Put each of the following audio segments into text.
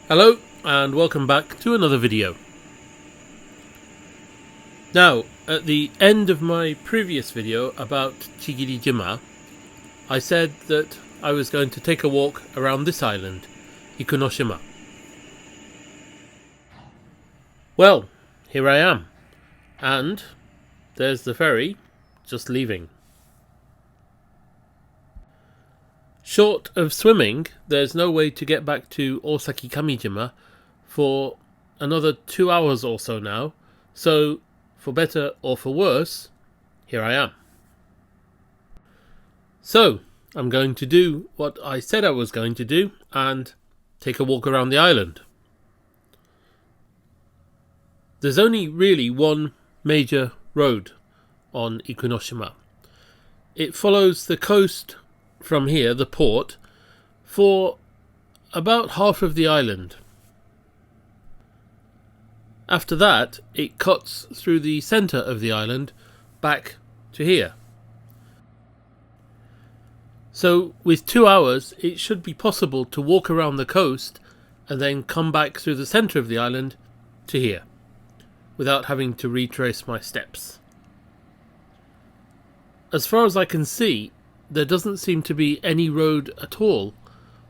Hello and welcome back to another video. Now, at the end of my previous video about Chigirijima, I said that I was going to take a walk around this island, Ikunoshima. Well, here I am, and there's the ferry just leaving. Short of swimming, there's no way to get back to Osaki Kamijima for another 2 hours or so now, so for better or for worse, here I am. So, I'm going to do what I said I was going to do and take a walk around the island. There's only really one major road on Ikunoshima. It follows the coast from here, the port, for about half of the island. After that, it cuts through the centre of the island back to here. So with 2 hours, it should be possible to walk around the coast and then come back through the centre of the island to here, without having to retrace my steps. As far as I can see, there doesn't seem to be any road at all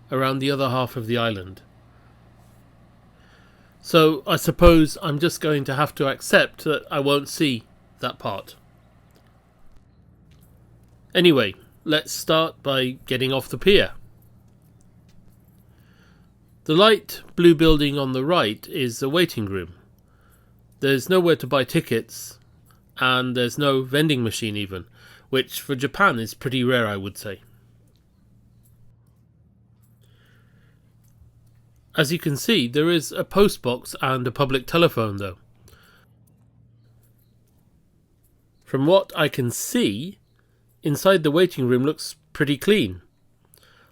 around the other half of the island. So I suppose I'm just going to have to accept that I won't see that part. Anyway, let's start by getting off the pier. The light blue building on the right is a waiting room. There's nowhere to buy tickets, and there's no vending machine even, which for Japan is pretty rare, I would say. As you can see, there is a post box and a public telephone though. From what I can see, inside the waiting room looks pretty clean.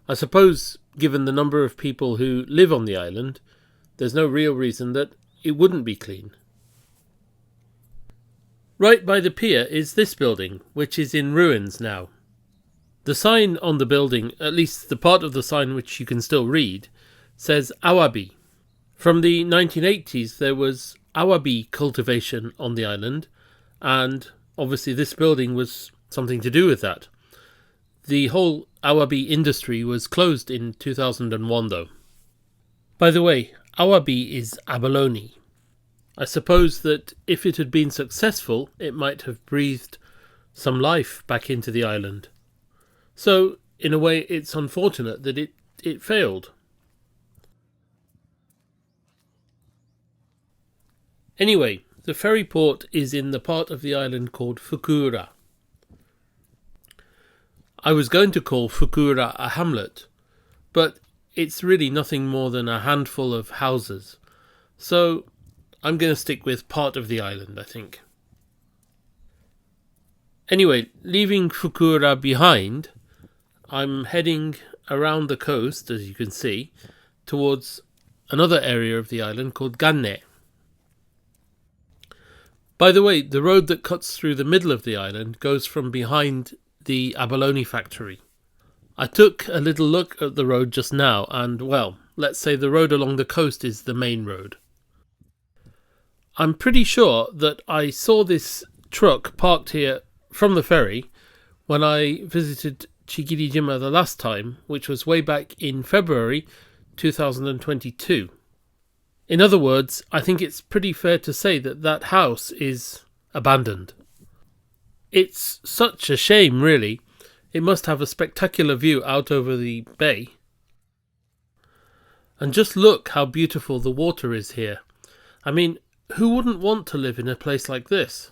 I suppose, given the number of people who live on the island, there's no real reason that it wouldn't be clean. Right by the pier is this building, which is in ruins now. The sign on the building, at least the part of the sign which you can still read, says awabi. From the 1980s there was awabi cultivation on the island, and obviously this building was something to do with that. The whole awabi industry was closed in 2001 though. By the way, awabi is abalone. I suppose that if it had been successful, it might have breathed some life back into the island. So, in a way, it's unfortunate that it failed. Anyway, the ferry port is in the part of the island called Fukura. I was going to call Fukura a hamlet, but it's really nothing more than a handful of houses. So I'm going to stick with part of the island, I think. Anyway, leaving Fukura behind, I'm heading around the coast, as you can see, towards another area of the island called Ganne. By the way, the road that cuts through the middle of the island goes from behind the abalone factory. I took a little look at the road just now, and well, let's say the road along the coast is the main road. I'm pretty sure that I saw this truck parked here from the ferry when I visited Chigirijima the last time, which was way back in February 2022. In other words, I think it's pretty fair to say that that house is abandoned. It's such a shame, really. It must have a spectacular view out over the bay. And just look how beautiful the water is here. I mean, who wouldn't want to live in a place like this?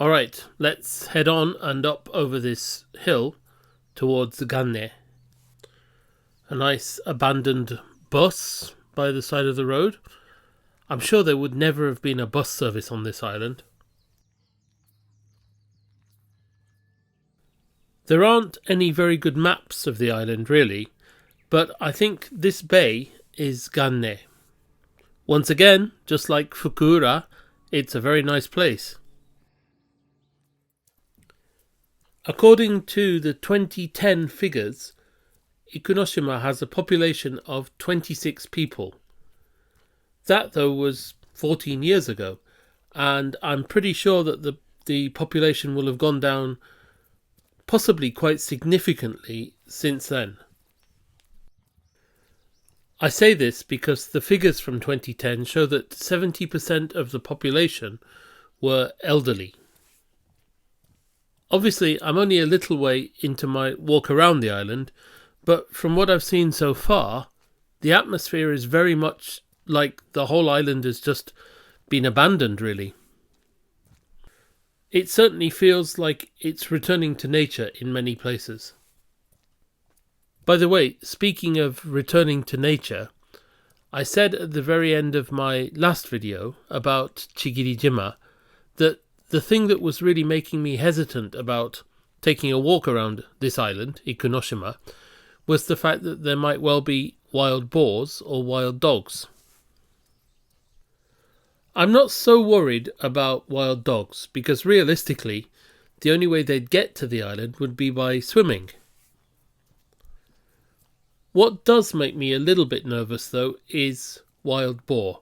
Alright, let's head on and up over this hill towards Ganne. A nice abandoned bus by the side of the road. I'm sure there would never have been a bus service on this island. There aren't any very good maps of the island, really, but I think this bay is Ganne. Once again, just like Fukura, it's a very nice place. According to the 2010 figures, Ikunoshima has a population of 26 people. That, though, was 14 years ago, and I'm pretty sure that the population will have gone down possibly quite significantly since then. I say this because the figures from 2010 show that 70% of the population were elderly. Obviously, I'm only a little way into my walk around the island, but from what I've seen so far, the atmosphere is very much like the whole island has just been abandoned, really. It certainly feels like it's returning to nature in many places. By the way, speaking of returning to nature, I said at the very end of my last video about Chigirijima that the thing that was really making me hesitant about taking a walk around this island, Ikunoshima, was the fact that there might well be wild boars or wild dogs. I'm not so worried about wild dogs because realistically, the only way they'd get to the island would be by swimming. What does make me a little bit nervous, though, is wild boar.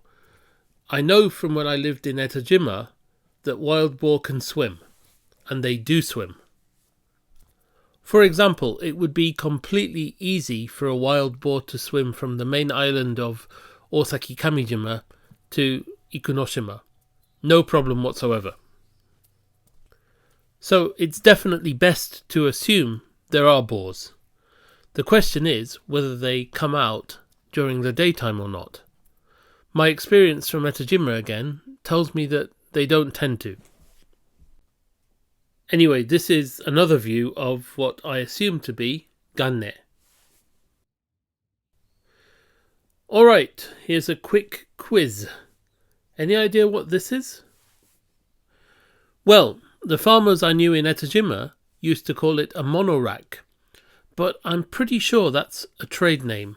I know from when I lived in Etajima that wild boar can swim, and they do swim. For example, it would be completely easy for a wild boar to swim from the main island of Osaki Kamijima to Ikunoshima. No problem whatsoever. So it's definitely best to assume there are boars. The question is whether they come out during the daytime or not. My experience from Etajima again tells me that they don't tend to. Anyway, this is another view of what I assume to be Ganne. Alright, here's a quick quiz. Any idea what this is? Well, the farmers I knew in Etajima used to call it a monorack, but I'm pretty sure that's a trade name.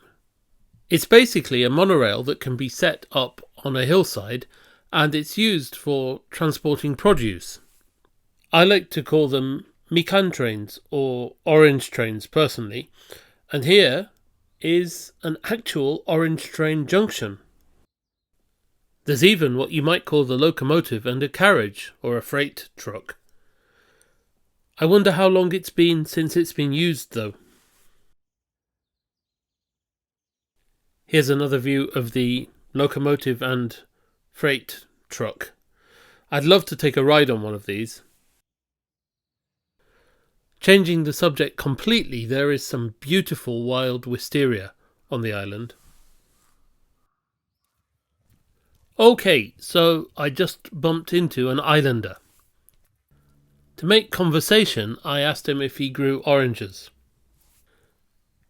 It's basically a monorail that can be set up on a hillside, and it's used for transporting produce. I like to call them mikan trains or orange trains personally, and here is an actual orange train junction. There's even what you might call the locomotive and a carriage or a freight truck. I wonder how long it's been since it's been used though. Here's another view of the locomotive and freight truck. I'd love to take a ride on one of these. Changing the subject completely, there is some beautiful wild wisteria on the island. Okay, so I just bumped into an islander. To make conversation, I asked him if he grew oranges.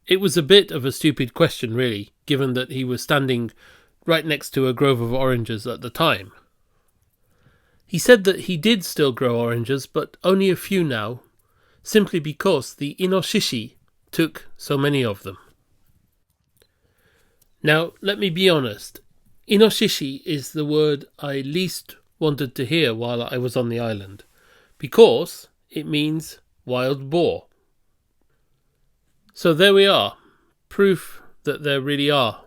It was a bit of a stupid question really, given that he was standing right next to a grove of oranges at the time. He said that he did still grow oranges, but only a few now, simply because the Inoshishi took so many of them. Now, let me be honest, Inoshishi is the word I least wanted to hear while I was on the island, because it means wild boar. So there we are, proof that there really are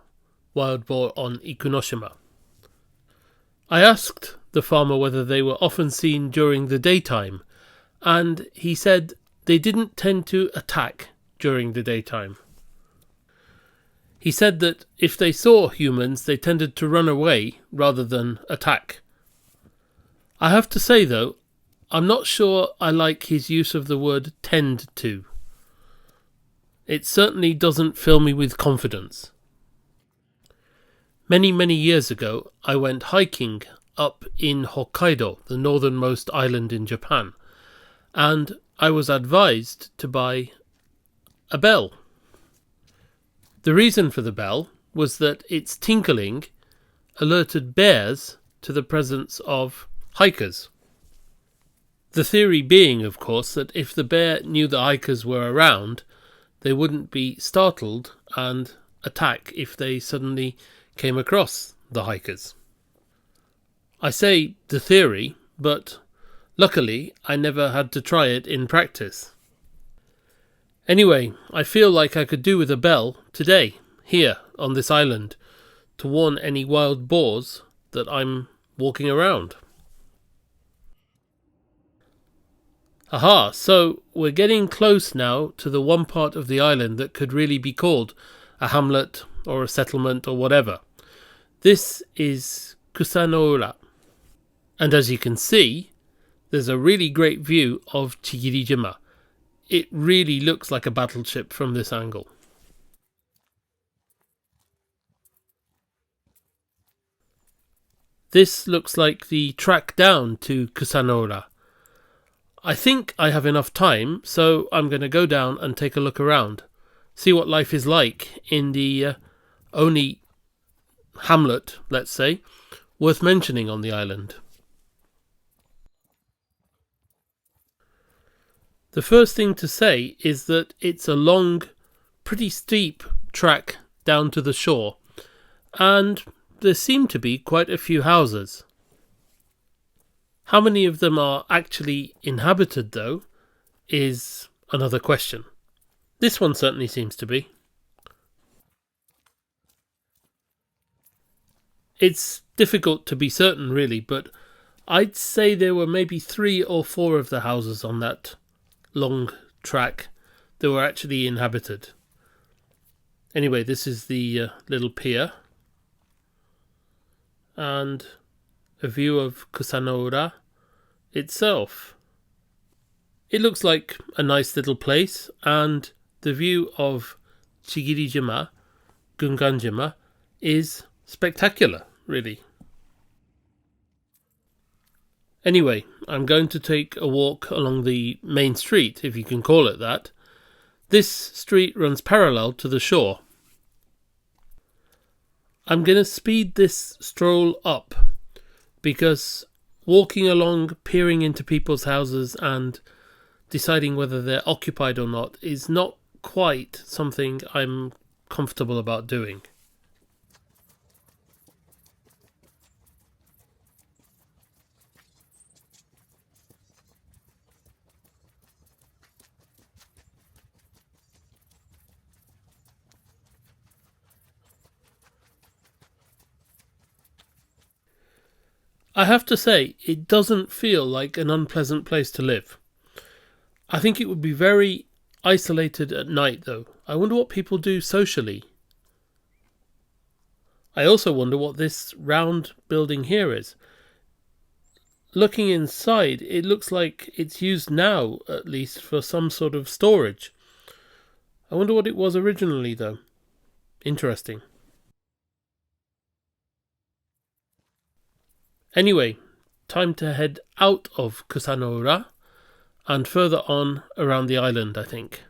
wild boar on Ikunoshima. I asked the farmer whether they were often seen during the daytime, and he said they didn't tend to attack during the daytime. He said that if they saw humans, they tended to run away rather than attack. I have to say though, I'm not sure I like his use of the word tend to. It certainly doesn't fill me with confidence. Many, many years ago, I went hiking up in Hokkaido, the northernmost island in Japan, and I was advised to buy a bell. The reason for the bell was that its tinkling alerted bears to the presence of hikers. The theory being, of course, that if the bear knew the hikers were around, they wouldn't be startled and attack if they suddenly came across the hikers. I say the theory, but luckily I never had to try it in practice. Anyway, I feel like I could do with a bell today, here on this island, to warn any wild boars that I'm walking around. Aha, so we're getting close now to the one part of the island that could really be called a hamlet or a settlement or whatever. This is Kusanoura. And as you can see, there's a really great view of Chigirijima. It really looks like a battleship from this angle. This looks like the track down to Kusanoura. I think I have enough time, so I'm going to go down and take a look around. See what life is like in the only hamlet, let's say, worth mentioning on the island. The first thing to say is that it's a long, pretty steep track down to the shore, and there seem to be quite a few houses. How many of them are actually inhabited, though, is another question. This one certainly seems to be. It's difficult to be certain, really, but I'd say there were maybe 3 or 4 of the houses on that long track that were actually inhabited. Anyway, this is the little pier and a view of Kusanoura itself. It looks like a nice little place, and the view of Chigirijima, Gunganjima, is spectacular, really. Anyway, I'm going to take a walk along the main street, if you can call it that. This street runs parallel to the shore. I'm going to speed this stroll up, because walking along, peering into people's houses and deciding whether they're occupied or not is not quite something I'm comfortable about doing. I have to say, it doesn't feel like an unpleasant place to live. I think it would be very isolated at night, though. I wonder what people do socially. I also wonder what this round building here is. Looking inside, it looks like it's used now, at least, for some sort of storage. I wonder what it was originally, though. Interesting. Anyway, time to head out of Kusanoura and further on around the island, I think.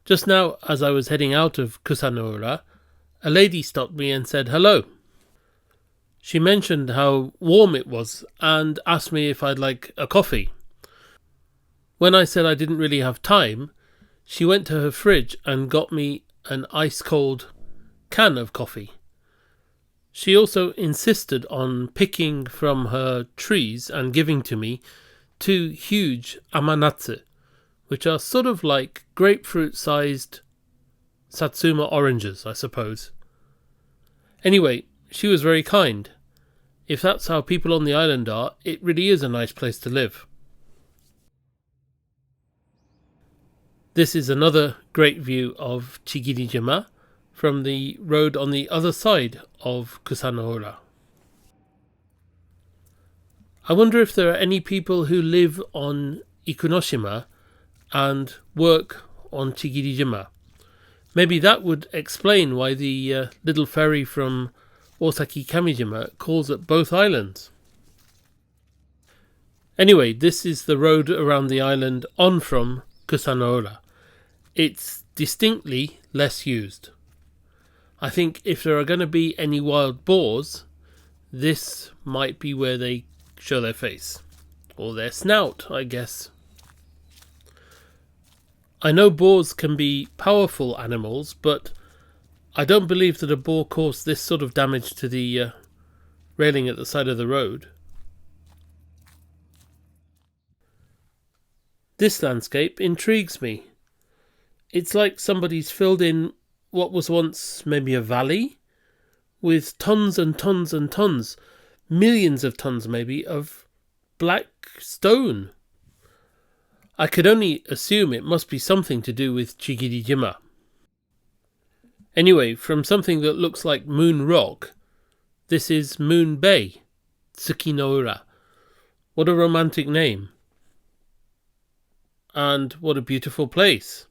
Just now, as I was heading out of Kusanoura, a lady stopped me and said hello. She mentioned how warm it was and asked me if I'd like a coffee. When I said I didn't really have time, she went to her fridge and got me an ice-cold can of coffee. She also insisted on picking from her trees and giving to me 2 huge amanatsu, which are sort of like grapefruit-sized satsuma oranges, I suppose. Anyway, she was very kind. If that's how people on the island are, it really is a nice place to live. This is another great view of Chigirijima from the road on the other side of Kusanoura. I wonder if there are any people who live on Ikunoshima and work on Chigirijima. Maybe that would explain why the little ferry from Osaki Kamijima calls at both islands. Anyway, this is the road around the island on from Kusanoura. It's distinctly less used. I think if there are going to be any wild boars, this might be where they show their face. Or their snout, I guess. I know boars can be powerful animals, but I don't believe that a boar caused this sort of damage to the railing at the side of the road. This landscape intrigues me. It's like somebody's filled in what was once maybe a valley with tons and tons and tons, millions of tons maybe, of black stone. I could only assume it must be something to do with Chigirijima. Anyway, from something that looks like Moon Rock, this is Moon Bay, Tsukinoura. What a romantic name. And what a beautiful place.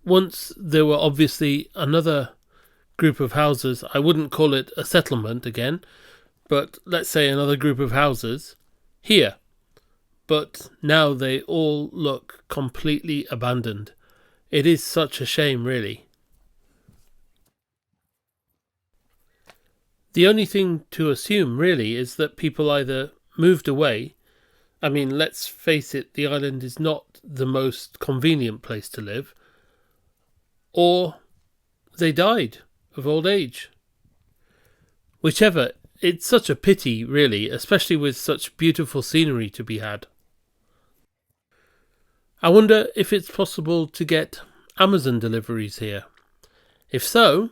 Once there were obviously another group of houses. I wouldn't call it a settlement again, but let's say another group of houses here. But now they all look completely abandoned. It is such a shame, really. The only thing to assume, really, is that people either moved away. I mean, let's face it, the island is not the most convenient place to live. Or they died of old age. Whichever, it's such a pity, really, especially with such beautiful scenery to be had. I wonder if it's possible to get Amazon deliveries here. If so,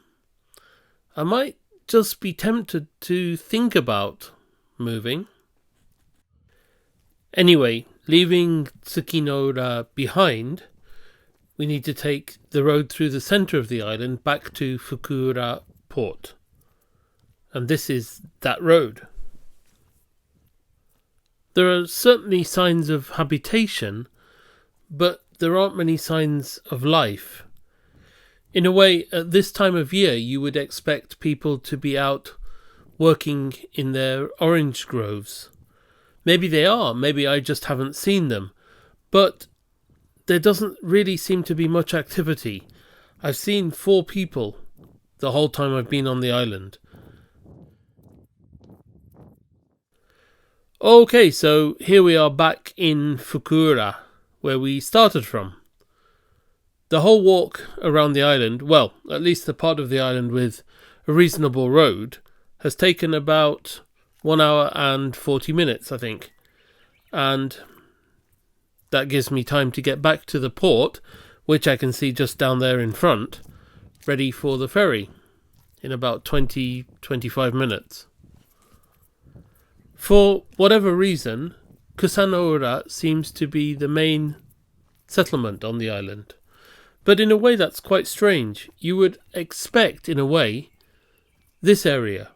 I might just be tempted to think about moving. Anyway, leaving Tsukinoura behind, we need to take the road through the centre of the island back to Fukuura port. And this is that road. There are certainly signs of habitation, but there aren't many signs of life. In a way, at this time of year, you would expect people to be out working in their orange groves. Maybe they are, maybe I just haven't seen them. But there doesn't really seem to be much activity. I've seen 4 people the whole time I've been on the island. Okay, so here we are back in Fukuura, where we started from. The whole walk around the island, well, at least the part of the island with a reasonable road, has taken about 1 hour and 40 minutes, I think. And that gives me time to get back to the port, which I can see just down there in front, ready for the ferry in about 20-25 minutes. For whatever reason, Kusanoura seems to be the main settlement on the island. But in a way that's quite strange. You would expect, in a way, this area,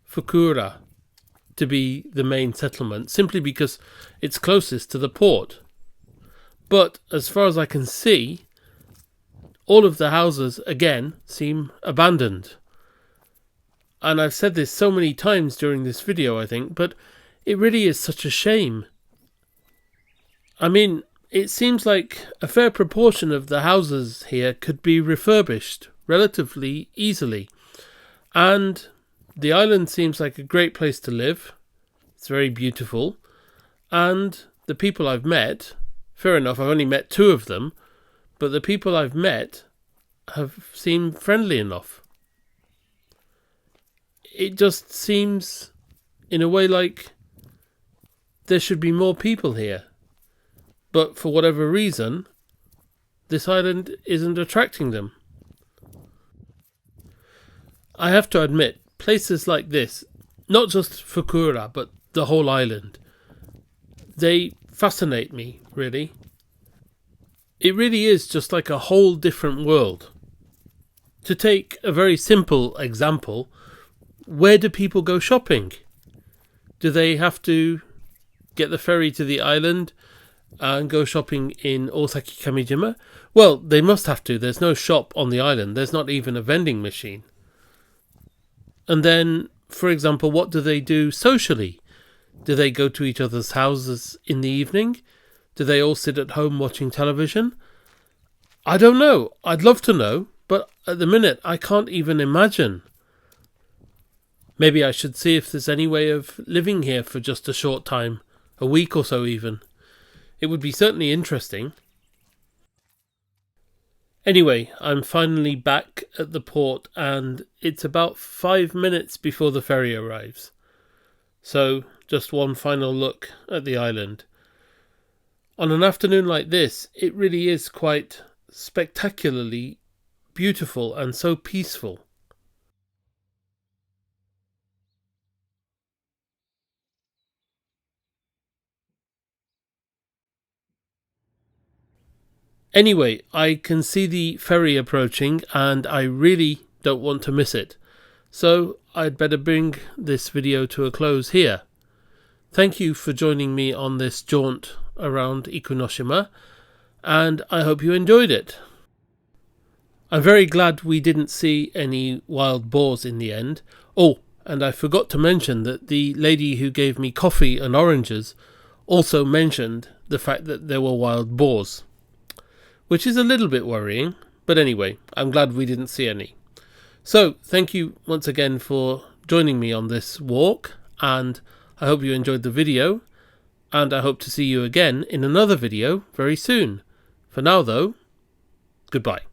Fukuura, to be the main settlement, simply because it's closest to the port. But as far as I can see, all of the houses, again, seem abandoned. And I've said this so many times during this video, I think, but it really is such a shame. I mean, it seems like a fair proportion of the houses here could be refurbished relatively easily. And the island seems like a great place to live. It's very beautiful. And the people I've met, fair enough, I've only met 2 of them, but the people I've met have seemed friendly enough. It just seems, in a way, like there should be more people here. But for whatever reason, this island isn't attracting them. I have to admit, places like this, not just Fukuura, but the whole island, they fascinate me, really. It really is just like a whole different world. To take a very simple example, where do people go shopping? Do they have to get the ferry to the island and go shopping in Osaki Kamijima? Well, they must have to. There's no shop on the island. There's not even a vending machine. And then, for example, what do they do socially? Do they go to each other's houses in the evening? Do they all sit at home watching television? I don't know. I'd love to know, but at the minute I can't even imagine. Maybe I should see if there's any way of living here for just a short time, a week or so even. It would be certainly interesting. Anyway, I'm finally back at the port and it's about 5 minutes before the ferry arrives. So, just one final look at the island. On an afternoon like this, it really is quite spectacularly beautiful and so peaceful. Anyway, I can see the ferry approaching and I really don't want to miss it. So I'd better bring this video to a close here. Thank you for joining me on this jaunt around Ikunoshima, and I hope you enjoyed it. I'm very glad we didn't see any wild boars in the end. Oh, and I forgot to mention that the lady who gave me coffee and oranges also mentioned the fact that there were wild boars, which is a little bit worrying, but anyway, I'm glad we didn't see any. So, thank you once again for joining me on this walk, and I hope you enjoyed the video, and I hope to see you again in another video very soon. For now though, goodbye.